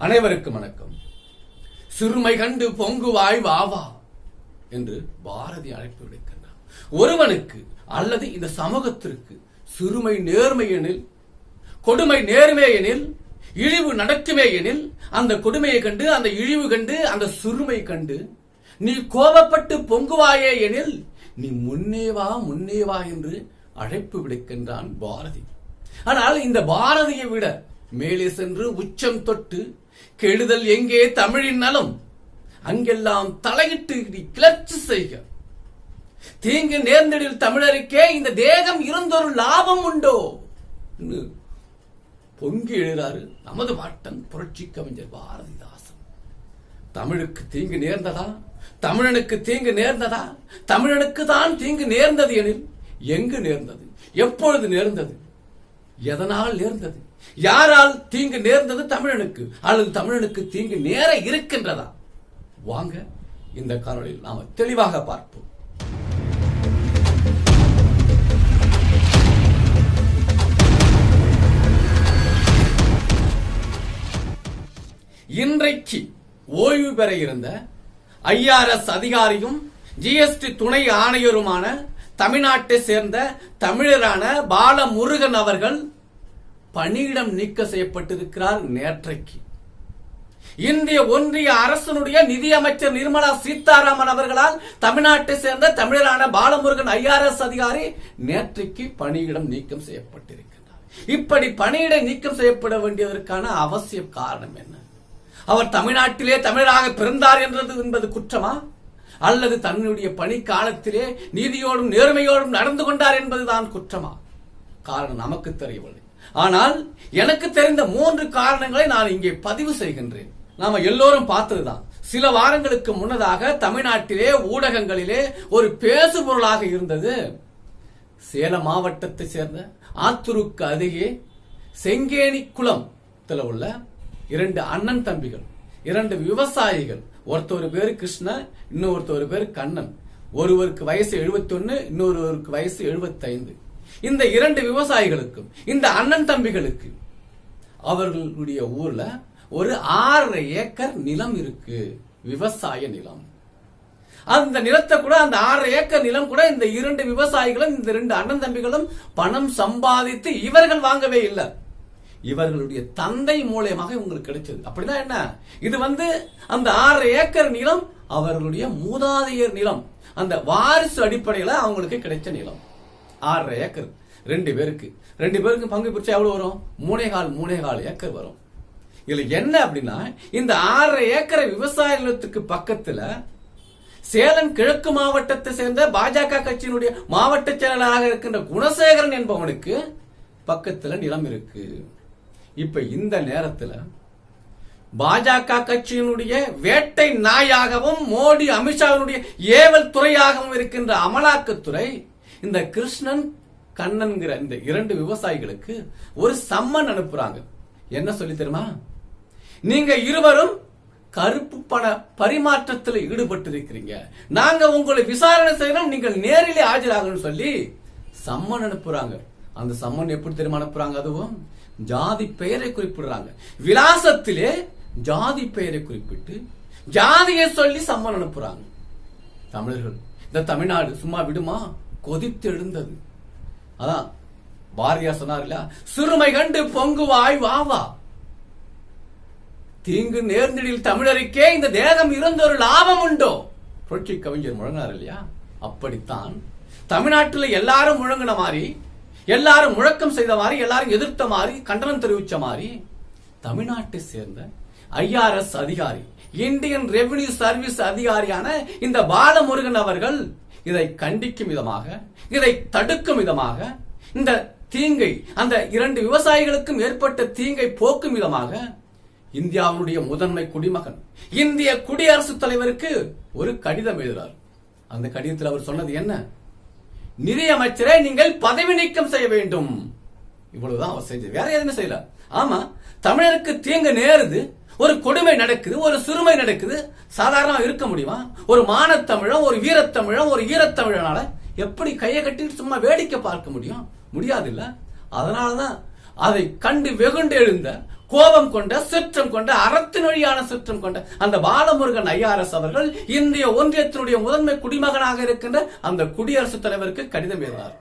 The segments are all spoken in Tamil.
அனைவருக்கும் வணக்கம். சிறுமை கண்டு பொங்குவாய் வாவா என்று பாரதி அழைப்பு விடுக்கின்றார். ஒருவனுக்கு அல்லது இந்த சமூகத்திற்கு சிறுமை நேர்மை எனில், கொடுமை நேர்மை எனில், இழிவு நடக்குமே எனில், அந்த கொடுமையை கண்டு, அந்த இழிவு கண்டு, அந்த சிறுமை கண்டு நீ கோபப்பட்டு பொங்குவாயே எனில் நீ முன்னே வா என்று அழைப்பு விடுக்கின்றான் பாரதி. ஆனால் இந்த பாரதியை விட மேலே சென்று உச்சம் தொட்டு கெடுதல் எங்கே தமிழின் நலம், அங்கெல்லாம் தலையிட்டு கிளர்ச்சி செய்க, தீங்கு நேர்ந்தடில் தமிழருக்கே இந்த தேகம் இருந்தொரு லாபம் உண்டோ பொங்கி எழுறாரு நமது பாட்டன் புரட்சி கவிஞர் பாரதிதாசன். தமிழுக்கு தீங்கு நேர்ந்ததா? தமிழனுக்கு தீங்கு நேர்ந்ததா? தமிழனுக்கு தான் தீங்கு நேர்ந்தது எனில் எங்கு நேர்ந்தது? எப்பொழுது நேர்ந்தது? எதனால் நேர்ந்தது? யாரால் தீங்கு நேர்ந்தது தமிழனுக்கு? அல்லது தமிழனுக்கு தீங்கு நேர இருக்கின்றதா? வாங்க இந்த காணொளியில் நாம தெளிவாக பார்ப்போம். இன்றைக்கு ஓய்வு பெற இருந்த IRS அதிகாரியும் GST துணை ஆணையருமான தமிழ்நாட்டை சேர்ந்த தமிழரான பாலமுருகன் அவர்கள் பணியிடம் நீக்க செய்யப்பட்டிருக்கிறார். நேற்றைக்கு இந்திய ஒன்றிய அரசனுடைய நிதியமைச்சர் நிர்மலா சீதாராமன் அவர்களால் தமிழ்நாட்டை சேர்ந்த தமிழரான பாலமுருகன் IRS அதிகாரி நேற்றைக்கு பணியிடம் நீக்கம் செய்யப்பட்டிருக்கிறார். இப்படி பணியிட நீக்கம் செய்யப்பட வேண்டியதற்கான அவசிய காரணம் என்ன? அவர் தமிழ்நாட்டிலே தமிழராக பிறந்தார் என்பது குற்றமா? அல்லது தன்னுடைய பணி காலத்திலே நீதியோடும் நேர்மையோடும் நடந்து கொண்டார் என்பதுதான் குற்றமா? காரணம் நமக்கு தெரியவில்லை. ஆனால் எனக்கு தெரிந்த 3 காரணங்களை நான் இங்கே பதிவு செய்கின்றேன். நாம எல்லோரும் பார்த்ததுதான். சில வாரங்களுக்கு முன்னதாக தமிழ்நாட்டிலே ஊடகங்களிலே ஒரு பேசு பொருளாக இருந்தது. சேலம் மாவட்டத்தை சேர்ந்த ஆத்தூருக்கு அருகே செங்கேணி குளத்தில் உள்ள 2 அண்ணன் தம்பிகள், 2 விவசாயிகள். ஒருத்தர் பேரு கிருஷ்ணன், இன்னொருத்தர் பேரு கண்ணன். ஒருவருக்கு வயசு 71, இன்னொருவருக்கு வயசு 75. இந்த 2 விவசாயிகளுக்கும் இந்த அண்ணன் தம்பிகளுக்கு அவர்களுடைய ஊர்ல ஒரு 6 ஏக்கர் நிலம் இருக்கு, விவசாய நிலம். அந்த நிலத்தை கூட, அந்த 6 ஏக்கர் நிலம் கூட இந்த 2 விவசாயிகளும் இந்த 2 அண்ணன் தம்பிகளும் பணம் சம்பாதித்து இவர்கள் வாங்கவே இல்லை. இவர்களுடைய தந்தை மூலமாக உங்களுக்கு கிடைச்சது. அப்படின்னா என்ன? இது அந்த 6 ஏக்கர் நிலம் அவர்களுடைய மூதாதையர் நிலம். அந்த வாரிசு அடிப்படையில் அவங்களுக்கு கிடைச்ச நிலம் 6 ஏக்கர். 2 பேருக்கு பங்கு பிரிச்சா எவ்வளவு வரும்? 3.25 ஏக்கர் வரும். இதுல என்ன அப்படின்னா, இந்த 6 ஏக்கர் விவசாய நிலத்துக்கு பக்கத்துல சேலம் கிழக்கு மாவட்டத்தை சேர்ந்த பாஜக கட்சியினுடைய மாவட்ட செயலாளராக இருக்கின்ற குணசேகரன் என்பவனுக்கு பக்கத்துல நிலம் இருக்கு. இப்ப இந்த நேரத்துல பாஜக கட்சியினுடைய வேட்டை நாயாகவும் மோடி அமித்ஷாவினுடைய ஏவல் துறையாகவும் இருக்கின்ற அமலாக்கத்துறை இந்த கிருஷ்ணன் கண்ணன்கிற இந்த 2 விவசாயிகளுக்கு ஒரு சம்மன் அனுப்புறாங்க. என்ன சொல்லி தெரியுமா? நீங்க இருவரும் கருப்பு பண பரிமாற்றத்தில் ஈடுபட்டு இருக்கிறீங்க, நாங்க உங்களை விசாரணை செய்யணும், நீங்கள் நேரிலே ஆஜராகணும் சொல்லி சம்மன் அனுப்புறாங்க. அந்த சம்மன் எப்படி தெரியுமா அனுப்புறாங்க? அதுவும் ஜாதி பெயரை குறிப்பிடுறாங்க. விலாசத்திலே ஜாதி பெயரை குறிப்பிட்டு ஜாதியை சொல்லி சம்மன் அனுப்புறாங்க. தமிழர்கள், இந்த தமிழ்நாடு சும்மா விடுமா? கொதித்து எழுந்தது. அதான் பாரதியார் சொன்னார் இல்லையா, சிறுமை கண்டு பொங்குவாய் வாவா, தீங்கு நேர்ந்தடில் தமிழருக்கே இந்த தேகம் இருந்த ஒரு லாபம் உண்டோ புரட்சி கவிஞர் முழங்கினார் இல்லையா? அப்படித்தான் தமிழ்நாட்டில் எல்லாரும் முழங்கின மாதிரி, எல்லாரும் முழக்கம் செய்த மாதிரி, எல்லாரும் எதிர்த்த மாதிரி, கண்டனம் தெரிவிச்ச மாதிரி தமிழ்நாட்டை சேர்ந்த IRS அதிகாரி, இந்தியன் ரெவென்யூ சர்வீஸ் அதிகாரியான இந்த பாலமுருகன் அவர்கள் இதை கண்டிக்கும் விதமாக, இதை தடுக்கும் விதமாக, இந்த தீங்கை, அந்த 2 விவசாயிகளுக்கும் ஏற்பட்ட தீங்கை போக்கும் விதமாக இந்தியாவுடைய முதன்மை குடிமகன், இந்திய குடியரசுத் தலைவருக்கு ஒரு கடிதம் எழுதுறார். அந்த கடிதத்தில் அவர் சொன்னது என்ன? நிதியமைச்சரை நீங்கள் பதவி நீக்கம் செய்ய வேண்டும். இவ்வளவுதான் அவர் செஞ்சது, வேற எதுவுமே செய்யல. ஆமா, தமிழருக்கு தீங்கு நேருது, ஒரு கொடுமை நடக்குது, ஒரு சிறுமை நடக்குது, சாதாரணமா இருக்க முடியுமா? ஒரு மானத்தமிழன், ஒரு வீரத்தமிழன், ஒரு ஈரத்தமிழனால எப்படி கையை கட்டிட்டு சும்மா வேடிக்கை பார்க்க முடியும்? முடியாது இல்ல. அதனாலதான் அதை கண்டு வெகுண்டு எழுந்த கோபம் கொண்ட, சிற்றம் கொண்ட, அறத்தின் வழியான சிற்றம் கொண்ட அந்த பாலமுருகன் ஐஆர்எஸ் அவர்கள் இந்திய ஒன்றியத்தினுடைய முதன்மை குடிமகனாக இருக்கின்ற அந்த குடியரசுத் தலைவருக்கு கடிதம் எழுதினார்.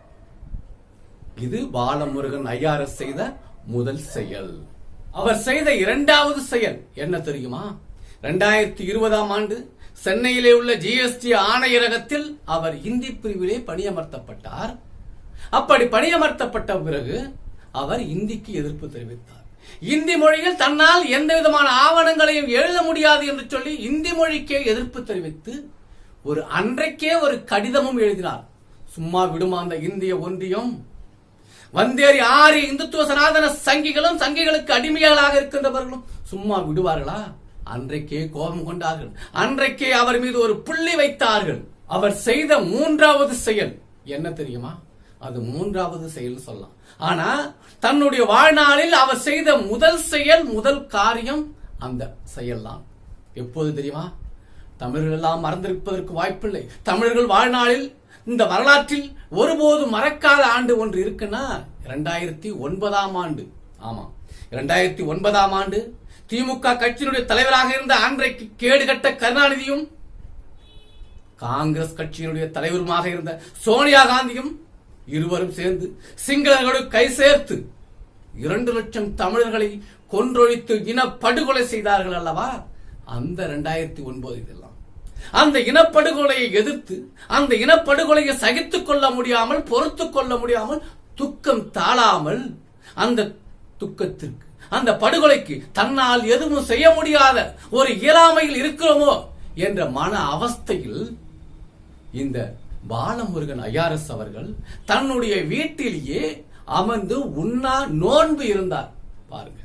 இது பாலமுருகன் ஐஆர்எஸ் செய்த முதல் செயல். அவர் செய்த இரண்டாவது செயல் என்ன தெரியுமா? 2020ஆம் ஆண்டு சென்னையிலே உள்ள ஜிஎஸ்டி ஆணையரகத்தில் அவர் இந்தி பிரிவிலே பணியமர்த்தப்பட்டார். அப்படி பணியமர்த்தப்பட்ட பிறகு அவர் இந்திக்கு எதிர்ப்பு தெரிவித்தார். இந்தி மொழியில் தன்னால் எந்த விதமான ஆவணங்களையும் எழுத முடியாது என்று சொல்லி இந்தி மொழிக்கே எதிர்ப்பு தெரிவித்து அன்றைக்கே ஒரு கடிதமும் எழுதினார். சும்மா விடுமா அந்த இந்திய ஒன்றியம்? வந்தேறி 6 இந்துத்துவ சனாதன சங்கிகளும் சங்கிகளுக்கு அடிமைகளாக இருக்கின்றவர்களும் சும்மா விடுவார்களா? அன்றைக்கே கோபம் கொண்டார்கள். அன்றைக்கே அவர் மீது ஒரு புள்ளி வைத்தார்கள். அவர் செய்த மூன்றாவது செயல் என்ன தெரியுமா? அது மூன்றாவது செயல் சொல்லலாம். ஆனா தன்னுடைய வாழ்நாளில் அவர் செய்த முதல் செயல், முதல் காரியம் அந்த செயல்தான். எப்போது தெரியுமா? தமிழர்கள் எல்லாம் மறந்திருப்பதற்கு வாய்ப்பில்லை. தமிழர்கள் வாழ்நாளில் இந்த வரலாற்றில் ஒருபோதும் மறக்காத ஆண்டு ஒன்று இருக்குன்னா 2009ஆம் ஆண்டு. ஆமா, 2009ஆம் ஆண்டு திமுக கட்சியினுடைய தலைவராக இருந்த அன்றைக்கு கேடுகட்ட கருணாநிதியும் காங்கிரஸ் கட்சியினுடைய தலைவருமாக இருந்த சோனியா காந்தியும் இருவரும் சேர்ந்து சிங்களர்களோடு கை சேர்த்து 2 லட்சம் தமிழர்களை கொன்றொழித்து இனப்படுகொலை செய்தார்கள் அல்லவா? அந்த 2009 இதெல்லாம் அந்த இனப்படுகொலையை எதிர்த்து, அந்த இனப்படுகொலையை சகித்துக் கொள்ள முடியாமல், பொறுத்துக் கொள்ள முடியாமல், துக்கம் தாழாமல், அந்த துக்கத்திற்கு, அந்த படுகொலைக்கு தன்னால் எதுவும் செய்ய முடியாத ஒரு இயலாமையில் இருக்கிறோமோ என்ற மன அவஸ்தையில் இந்த பாலமுருகன் ஐஆர்எஸ் அவர்கள் தன்னுடைய வீட்டிலேயே அமர்ந்து உண்ணா நோன்பு இருந்தார். பாருங்க,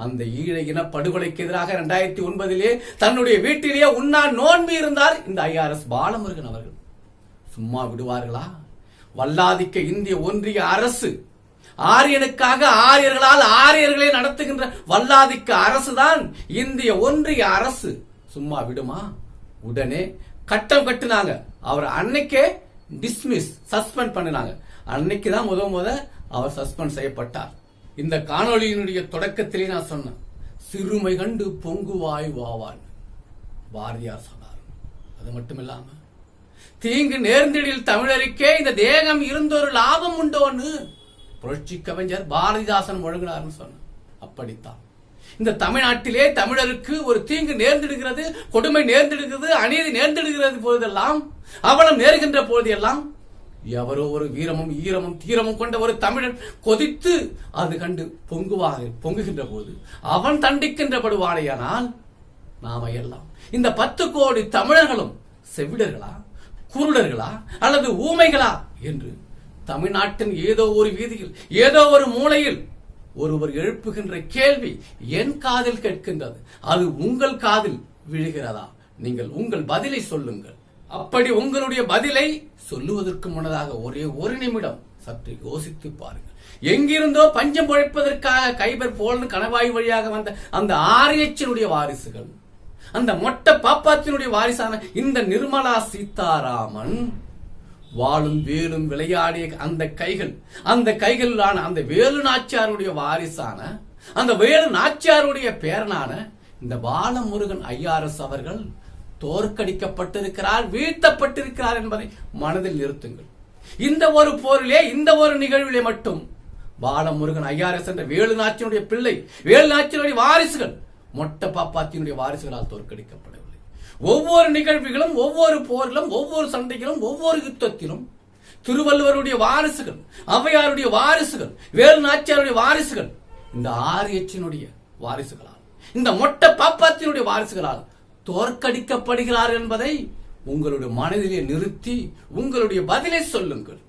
அந்த ஈழ இன படுகொலைக்கு எதிராக 2009 தன்னுடைய வீட்டிலேயே உண்ணா நோன்பு இருந்தார் இந்த ஐஆர்எஸ் பாலமுருகன் அவர்கள். சும்மா விடுவார்களா? வல்லாதிக்க இந்திய ஒன்றிய அரசு, ஆரியனுக்காக ஆரியர்களால் ஆரியர்களை நடத்துகின்ற வல்லாதிக்க அரசுதான் இந்திய ஒன்றிய அரசு. சும்மா விடுமா? உடனே கட்டம் கட்டுனாங்க. அவர் அன்னைக்கே டிஸ்மிஸ், சஸ்பெண்ட் பண்ணினாங்க. அன்னைக்கு தான் முத அவர் சஸ்பெண்ட் செய்யப்பட்டார். இந்த காணொளியினுடைய தொடக்கத்திலே நான் சொன்னேன், சிறுமை கண்டு பொங்குவாய் வாவான் பாரதியார் சொன்னார். அது மட்டும் இல்லாம தீங்கு நேர்ந்திடில் தமிழருக்கே இந்த தேகம் இருந்தொரு லாபம் உண்டோன்னு புரட்சி கவிஞர் பாரதிதாசன் முழங்கினார்னு சொன்ன. அப்படித்தான் இந்த தமிழ்நாட்டிலே தமிழருக்கு ஒரு தீங்கு நேர்ந்திடுகிறது, கொடுமை நேர்ந்திடுகிறது, அநீதி நேர்ந்திடுகிறது போதெல்லாம், அவலம் நேர்கின்ற போதெல்லாம் எவரோ ஒரு வீரமும் ஈரமும் தீரமும் கொண்ட ஒரு தமிழன் கொதித்து அது கண்டு பொங்குகின்ற போது அவன் தண்டிக்கின்றபடுவானையானால் நாம எல்லாம் இந்த 10 கோடி தமிழர்களும் செவிடர்களா, குருடர்களா அல்லது ஊமைகளா என்று தமிழ்நாட்டின் ஏதோ ஒரு வீதியில், ஏதோ ஒரு மூலையில் ஒருவர் எழுப்புகின்ற கேள்வி என் காதில் கேட்கின்றது. அது உங்கள் காதில் விழுகிறதா? நீங்கள் உங்கள் பதிலை சொல்லுங்கள். அப்படி உங்களுடைய பதிலை சொல்லுவதற்கு முன்னதாக ஒரே ஒரு நிமிடம் சற்று யோசித்து பாருங்கள். எங்கிருந்தோ பஞ்சம் பொழைப்பதற்காக கைபர் போலன் கணவாய் வழியாக வந்த அந்த ஆரியச்சனுடைய வாரிசுகள், அந்த மொட்டை பாப்பாத்தினுடைய வாரிசான இந்த நிர்மலா சீதாராமன் வாளும் வேலும் விளையாடிய அந்த கைகளான அந்த வேலு நாச்சியாருடைய வாரிசான, அந்த வேலு நாச்சியாருடைய பேரனான இந்த பாலமுருகன் ஐஆர்எஸ் அவர்கள் தோற்கடிக்கப்பட்டிருக்கிறார், வீழ்த்தப்பட்டிருக்கிறார் என்பதை மனதில் நிறுத்துங்கள். இந்த ஒரு போரிலே, இந்த ஒரு நிகழ்விலே மட்டும் பாலமுருகன் ஐஆர்எஸ் என்ற வேலு நாச்சியனுடைய பிள்ளை, வேலு நாச்சியனுடைய வாரிசுகள் மொட்டை பாப்பாத்தினுடைய வாரிசுகளால் தோற்கடிக்கப்படவில்லை. ஒவ்வொரு நிகழ்வுகளும், ஒவ்வொரு போரிலும், ஒவ்வொரு சண்டையிலும், ஒவ்வொரு யுத்தத்திலும் திருவள்ளுவருடைய வாரிசுகள், ஔவையாருடைய வாரிசுகள், வேலு நாச்சியாருடைய வாரிசுகள் இந்த ஆரியச்சினுடைய வாரிசுகளால், இந்த மொட்டை பாப்பாத்தினுடைய வாரிசுகளால் தோற்கடிக்கப்படுகிறார் என்பதை உங்களுடைய மனதிலே நிறுத்தி உங்களுடைய பதிலை சொல்லுங்கள்.